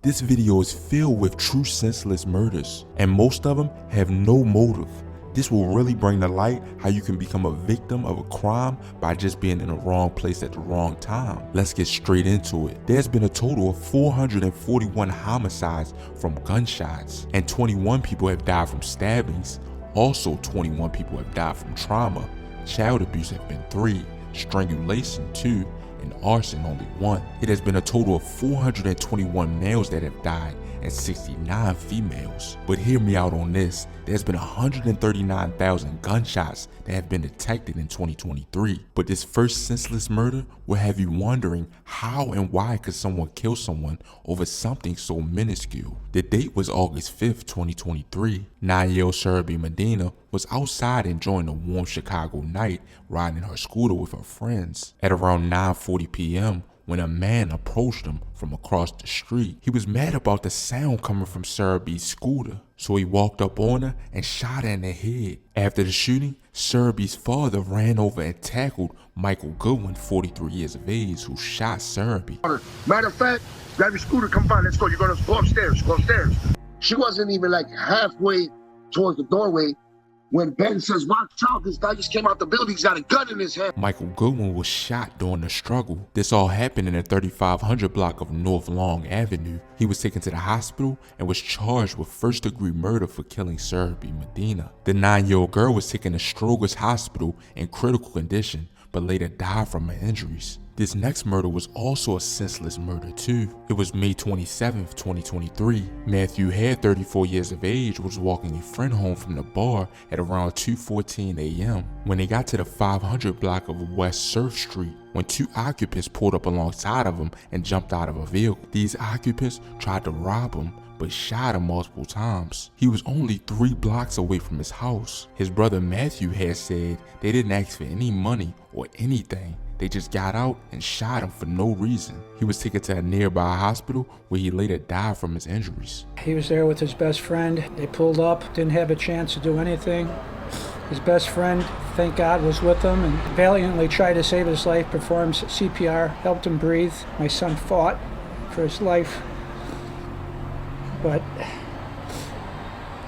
This video is filled with true senseless murders, and most of them have no motive. This will really bring to light how you can become a victim of a crime by just being in the wrong place at the wrong time. Let's get straight into it. There's been a total of 441 homicides from gunshots, and 21 people have died from stabbings. Also, 21 people have died from trauma. Child abuse have been 3, strangulation 2, and arson only 1. It has been a total of 421 males that have died and 69 females. But hear me out on this, there's been 139,000 gunshots that have been detected in 2023. But this first senseless murder will have you wondering how and why could someone kill someone over something so minuscule. The date was August 5th, 2023. 9-year-old Shere Medina was outside enjoying a warm Chicago night, riding her scooter with her friends. At around 9:40 p.m., when a man approached him from across the street. He was mad about the sound coming from Shere B's scooter, so he walked up on her and shot her in the head. After the shooting, Shere B's father ran over and tackled Michael Goodman, 43 years of age, who shot Shere B. Matter of fact, grab your scooter, come find, let's go. You're gonna go upstairs, go upstairs. She wasn't even like halfway towards the doorway when Ben says, watch out, this guy just came out the building, he's got a gun in his hand. Michael Goodman was shot during the struggle. This all happened in the 3500 block of North Long Avenue. He was taken to the hospital and was charged with first-degree murder for killing Shere Medina. The 9-year-old girl was taken to Stroger's Hospital in critical condition, but later died from her injuries. This next murder was also a senseless murder too. It was May 27th, 2023. Matthew Hare, 34 years of age, was walking a friend home from the bar at around 2:14 a.m. when they got to the 500 block of West Surf Street, when 2 occupants pulled up alongside of him and jumped out of a vehicle. These occupants tried to rob him, but shot him multiple times. He was only 3 blocks away from his house. His brother Matthew had said they didn't ask for any money or anything. They just got out and shot him for no reason. He was taken to a nearby hospital where he later died from his injuries. He was there with his best friend. They pulled up, didn't have a chance to do anything. His best friend, thank God, was with him and valiantly tried to save his life, performed CPR, helped him breathe. My son fought for his life, but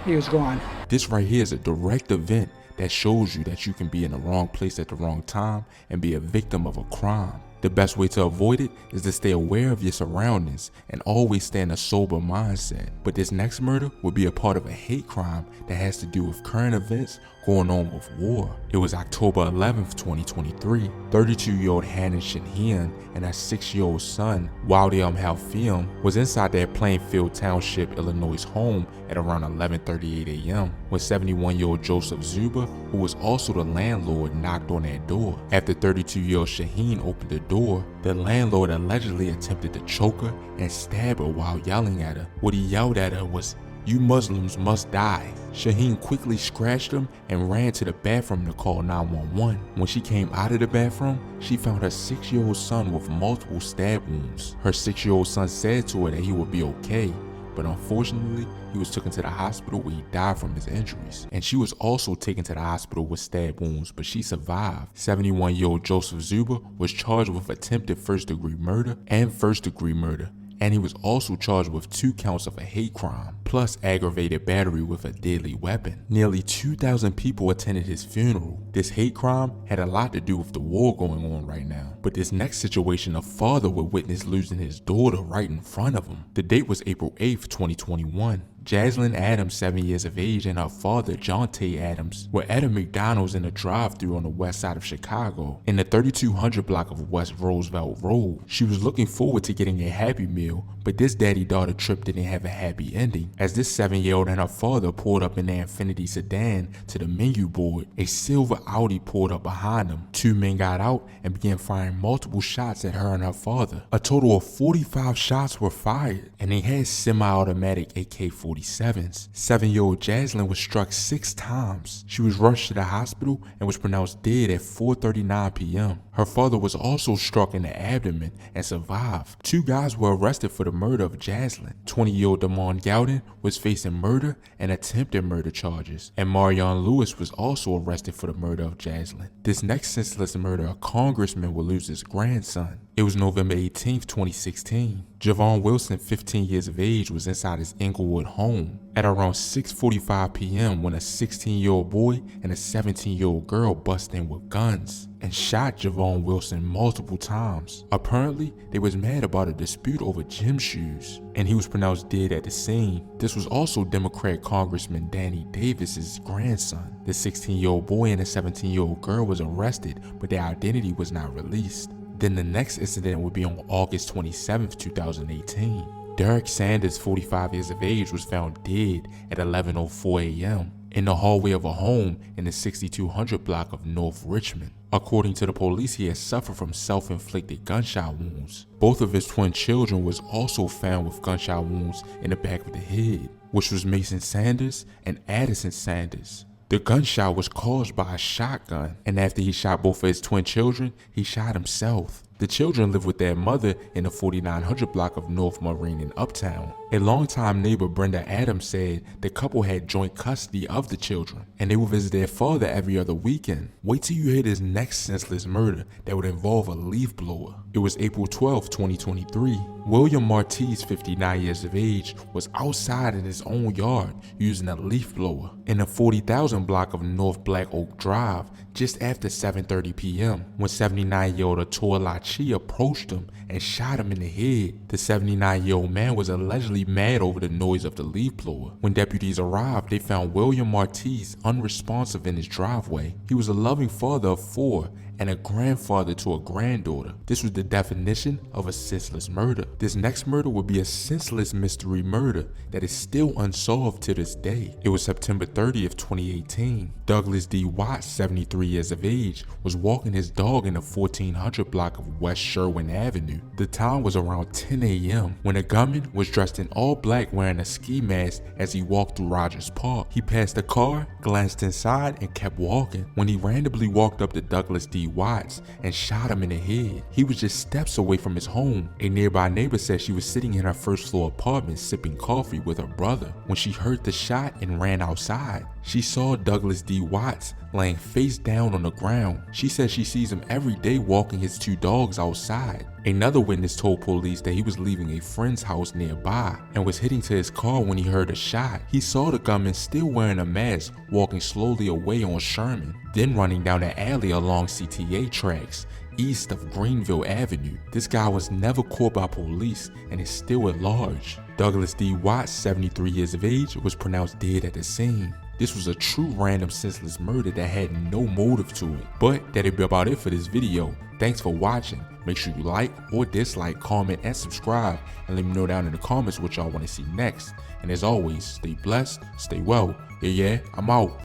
he was gone. This right here is a direct event that shows you that you can be in the wrong place at the wrong time and be a victim of a crime. The best way to avoid it is to stay aware of your surroundings and always stay in a sober mindset. But this next murder will be a part of a hate crime that has to do with current events going on with war. It was October 11th, 2023. 32-year-old Hannah Shaheen and her 6-year-old son, Waldem Halfiam, was inside their Plainfield Township, Illinois home at around 11:38 a.m. when 71-year-old Joseph Zuber, who was also the landlord, knocked on their door. After 32-year-old Shaheen opened the door, the landlord allegedly attempted to choke her and stab her while yelling at her. What he yelled at her was, "You Muslims must die." Shaheen quickly scratched him and ran to the bathroom to call 911. When she came out of the bathroom, she found her 6-year-old son with multiple stab wounds. Her 6-year-old son said to her that he would be okay, but unfortunately, he was taken to the hospital where he died from his injuries. And she was also taken to the hospital with stab wounds, but she survived. 71-year-old Joseph Zuber was charged with attempted first-degree murder and first-degree murder, and he was also charged with 2 counts of a hate crime, plus aggravated battery with a deadly weapon. Nearly 2,000 people attended his funeral. This hate crime had a lot to do with the war going on right now. But this next situation, a father would witness losing his daughter right in front of him. The date was April 8th, 2021. Jaslyn Adams, 7 years of age, and her father, Jonte Adams, were at a McDonald's in a drive-thru on the west side of Chicago, in the 3200 block of West Roosevelt Road. She was looking forward to getting a Happy Meal, but this daddy-daughter trip didn't have a happy ending, as this 7-year-old and her father pulled up in their Infiniti sedan to the menu board. A silver Audi pulled up behind them. 2 men got out and began firing multiple shots at her and her father. A total of 45 shots were fired, and they had semi-automatic AK-47s. 7-year-old Jaslyn was struck 6 times. She was rushed to the hospital and was pronounced dead at 4:39 p.m. Her father was also struck in the abdomen and survived. 2 guys were arrested for the murder of Jaslyn. 20-year-old Damon Gowden was facing murder and attempted murder charges, and Marion Lewis was also arrested for the murder of Jaslyn. This next senseless murder, a congressman will lose his grandson. It was November 18, 2016. Javon Wilson, 15 years of age, was inside his Inglewood home at around 6:45 p.m. when a 16-year-old boy and a 17-year-old girl bust in with guns and shot Javon Wilson multiple times. Apparently, they was mad about a dispute over gym shoes, and he was pronounced dead at the scene. This was also Democrat Congressman Danny Davis's grandson. The 16-year-old boy and the 17-year-old girl was arrested, but their identity was not released. Then the next incident would be on August 27, 2018. Derek Sanders, 45 years of age, was found dead at 11:04 a.m. in the hallway of a home in the 6200 block of North Richmond. According to the police, he had suffered from self-inflicted gunshot wounds. Both of his twin children was also found with gunshot wounds in the back of the head, which was Mason Sanders and Addison Sanders. The gunshot was caused by a shotgun, and after he shot both of his twin children, he shot himself. The children lived with their mother in the 4900 block of North Marine in Uptown. A longtime neighbor, Brenda Adams, said the couple had joint custody of the children, and they would visit their father every other weekend. Wait till you hear this next senseless murder that would involve a leaf blower. It was April 12, 2023. William Martiz, 59 years of age, was outside in his own yard using a leaf blower in the 40,000 block of North Black Oak Drive just after 7:30 p.m. when 79-year-old Atoa Lachi approached him and shot him in the head. The 79-year-old man was allegedly mad over the noise of the leaf blower. When deputies arrived, they found William Martiz unresponsive in his driveway. He was a loving father of 4 and a grandfather to a granddaughter. This was the definition of a senseless murder. This next murder would be a senseless mystery murder that is still unsolved to this day. It was September 30th, 2018. Douglas D. Watts, 73 years of age, was walking his dog in the 1400 block of West Sherwin Avenue. The time was around 10 a.m. when a gunman was dressed in all black wearing a ski mask as he walked through Rogers Park. He passed the car, glanced inside, and kept walking when he randomly walked up to Douglas D. Watts and shot him in the head. He was just steps away from his home. A nearby neighbor said she was sitting in her first floor apartment sipping coffee with her brother when she heard the shot and ran outside. She saw Douglas D. Watts laying face down on the ground. She said she sees him every day walking his 2 dogs outside. Another witness told police that he was leaving a friend's house nearby and was heading to his car when he heard a shot. He saw the gunman still wearing a mask walking slowly away on Sherman, then running down the alley along CTA tracks east of Greenville Avenue. This guy was never caught by police and is still at large. Douglas D. Watts, 73 years of age, was pronounced dead at the scene. This was a true random senseless murder that had no motive to it. But that'll be about it for this video. Thanks for watching. Make sure you like or dislike, comment, and subscribe, and let me know down in the comments what y'all want to see next. And as always, stay blessed, stay well. Yeah, I'm out.